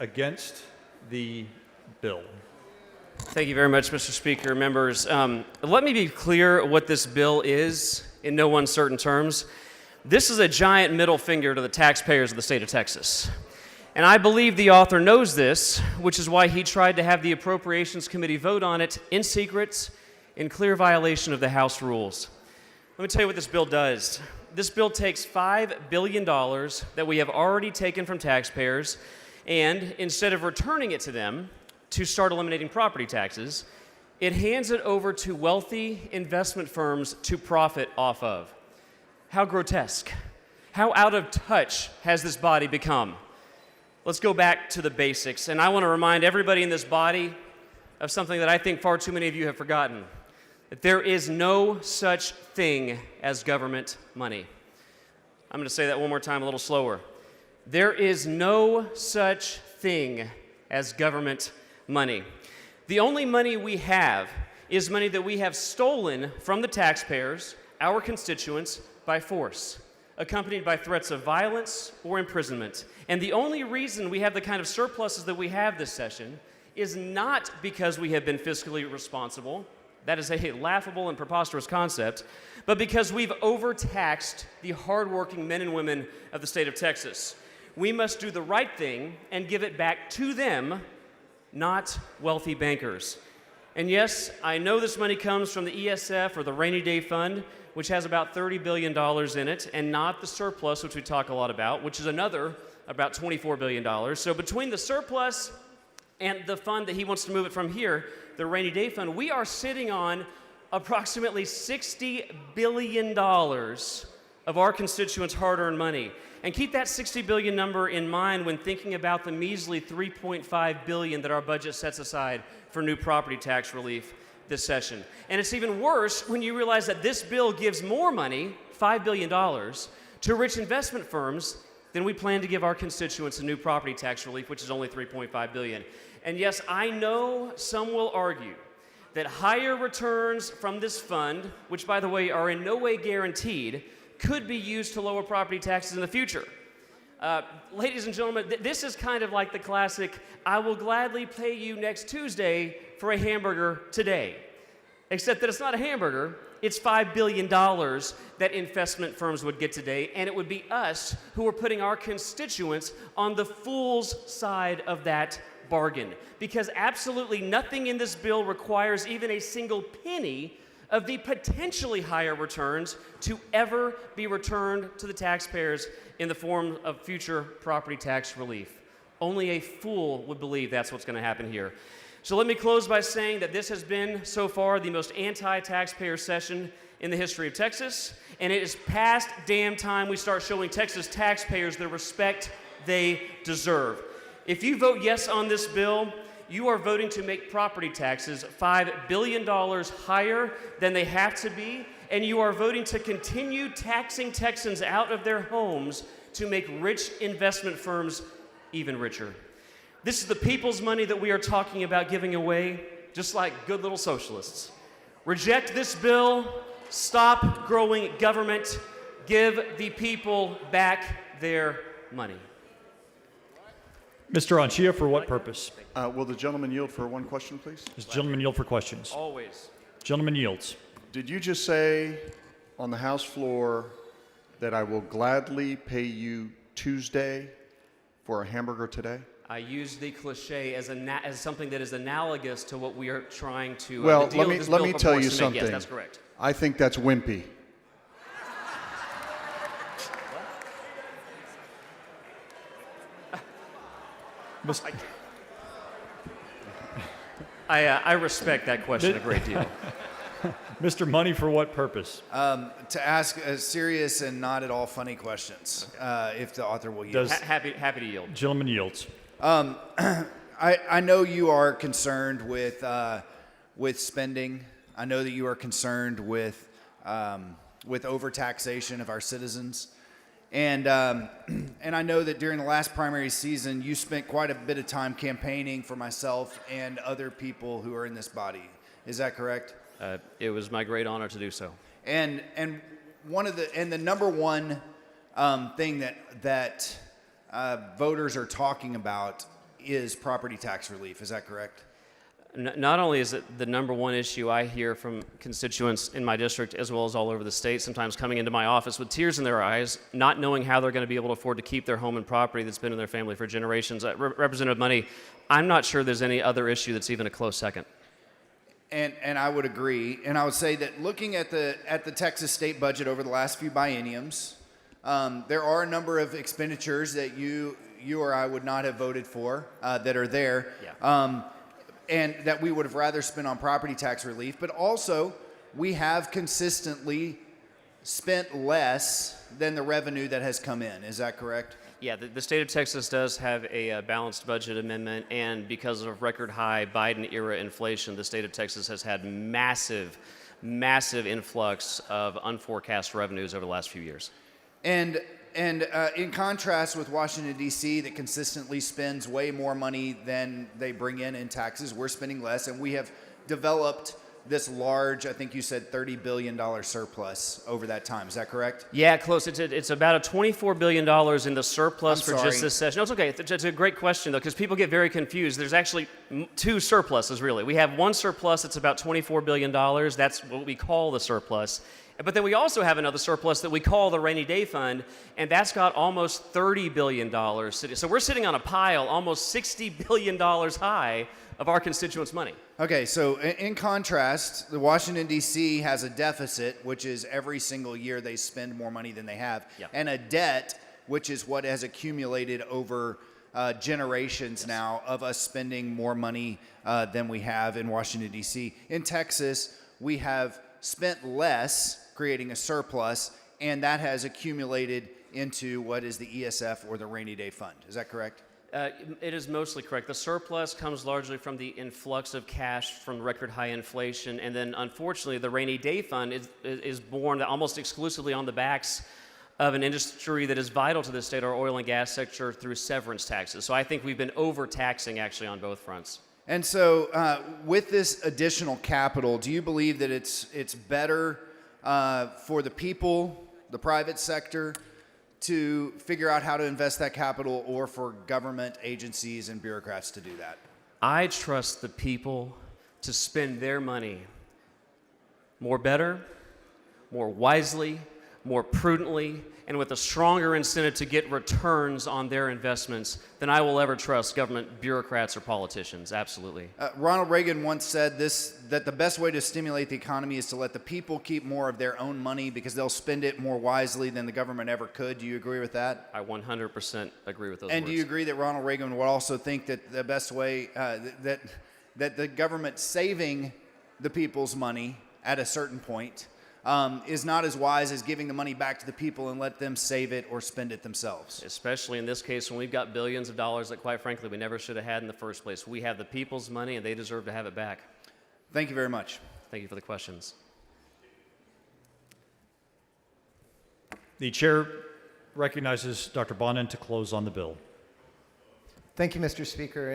against the bill? Thank you very much, Mr. Speaker. Members, let me be clear what this bill is in no uncertain terms. This is a giant middle finger to the taxpayers of the state of Texas. And I believe the author knows this, which is why he tried to have the Appropriations Committee vote on it in secret, in clear violation of the House rules. Let me tell you what this bill does. This bill takes $5 billion that we have already taken from taxpayers, and instead of returning it to them to start eliminating property taxes, it hands it over to wealthy investment firms to profit off of. How grotesque. How out of touch has this body become? Let's go back to the basics, and I want to remind everybody in this body of something that I think far too many of you have forgotten, that there is no such thing as government money. I'm going to say that one more time a little slower. There is no such thing as government money. The only money we have is money that we have stolen from the taxpayers, our constituents, by force, accompanied by threats of violence or imprisonment. And the only reason we have the kind of surpluses that we have this session is not because we have been fiscally responsible. That is a laughable and preposterous concept, but because we've overtaxed the hardworking men and women of the state of Texas. We must do the right thing and give it back to them, not wealthy bankers. And yes, I know this money comes from the ESF or the Rainy Day Fund, which has about $30 billion in it, and not the surplus, which we talk a lot about, which is another about $24 billion. So between the surplus and the fund that he wants to move it from here, the Rainy Day Fund, we are sitting on approximately $60 billion of our constituents' hard-earned money. And keep that $60 billion number in mind when thinking about the measly $3.5 billion that our budget sets aside for new property tax relief this session. And it's even worse when you realize that this bill gives more money, $5 billion, to rich investment firms than we plan to give our constituents in new property tax relief, which is only $3.5 billion. And yes, I know some will argue that higher returns from this fund, which by the way are in no way guaranteed, could be used to lower property taxes in the future. Ladies and gentlemen, this is kind of like the classic, I will gladly pay you next Tuesday for a hamburger today. Except that it's not a hamburger, it's $5 billion that investment firms would get today, and it would be us who are putting our constituents on the fool's side of that bargain. Because absolutely nothing in this bill requires even a single penny of the potentially higher returns to ever be returned to the taxpayers in the form of future property tax relief. Only a fool would believe that's what's going to happen here. So let me close by saying that this has been, so far, the most anti-taxpayer session in the history of Texas, and it is past damn time we start showing Texas taxpayers the respect they deserve. If you vote yes on this bill, you are voting to make property taxes $5 billion higher than they have to be, and you are voting to continue taxing Texans out of their homes to make rich investment firms even richer. This is the people's money that we are talking about giving away, just like good little socialists. Reject this bill, stop growing government, give the people back their money. Mr. Anchia, for what purpose? Will the gentleman yield for one question, please? Does the gentleman yield for questions? Always. Gentleman yields. Did you just say on the House floor that I will gladly pay you Tuesday for a hamburger today? I use the cliche as something that is analogous to what we are trying to. Well, let me tell you something. Yes, that's correct. I think that's wimpy. I respect that question a great deal. Mr. Money, for what purpose? To ask serious and not at all funny questions, if the author will yield. Happy to yield. Gentleman yields. I know you are concerned with spending. I know that you are concerned with overtaxation of our citizens. And I know that during the last primary season, you spent quite a bit of time campaigning for myself and other people who are in this body. Is that correct? It was my great honor to do so. And the number one thing that voters are talking about is property tax relief. Is that correct? Not only is it the number one issue I hear from constituents in my district as well as all over the state, sometimes coming into my office with tears in their eyes, not knowing how they're going to be able to afford to keep their home and property that's been in their family for generations. Representative Money, I'm not sure there's any other issue that's even a close second. And I would agree. And I would say that looking at the Texas state budget over the last few bienniums, there are a number of expenditures that you or I would not have voted for that are there. Yeah. And that we would have rather spent on property tax relief, but also we have consistently spent less than the revenue that has come in. Is that correct? Yeah, the state of Texas does have a balanced budget amendment, and because of record high Biden-era inflation, the state of Texas has had massive influx of unforecast revenues over the last few years. And in contrast with Washington, D.C., that consistently spends way more money than they bring in taxes, we're spending less, and we have developed this large, I think you said $30 billion surplus over that time. Is that correct? Yeah, close. It's about a $24 billion in the surplus for just this session. No, it's okay. It's a great question, though, because people get very confused. There's actually two surpluses, really. We have one surplus that's about $24 billion. That's what we call the surplus. But then we also have another surplus that we call the rainy day fund, and that's got almost $30 billion. So we're sitting on a pile almost $60 billion high of our constituents' money. Okay, so in contrast, the Washington, D.C. has a deficit, which is every single year they spend more money than they have, Yeah. and a debt, which is what has accumulated over generations now of us spending more money than we have in Washington, D.C. In Texas, we have spent less, creating a surplus, and that has accumulated into what is the ESF or the rainy day fund. Is that correct? It is mostly correct. The surplus comes largely from the influx of cash from record high inflation, and then unfortunately the rainy day fund is born almost exclusively on the backs of an industry that is vital to the state, our oil and gas sector, through severance taxes. So I think we've been overtaxing actually on both fronts. And so with this additional capital, do you believe that it's better for the people, the private sector, to figure out how to invest that capital, or for government agencies and bureaucrats to do that? I trust the people to spend their money more better, more wisely, more prudently, and with a stronger incentive to get returns on their investments than I will ever trust government bureaucrats or politicians. Absolutely. Ronald Reagan once said that the best way to stimulate the economy is to let the people keep more of their own money because they'll spend it more wisely than the government ever could. Do you agree with that? I 100% agree with those And words. do you agree that Ronald Reagan would also think that the best way, that the government saving the people's money at a certain point is not as wise as giving the money back to the people and let them save it or spend it themselves? Especially in this case when we've got billions of dollars that, quite frankly, we never should have had in the first place. We have the people's money, and they deserve to have it back. Thank you very much. Thank you for the questions. The chair recognizes Dr. Bonin to close on the bill. Thank you, Mr. Speaker.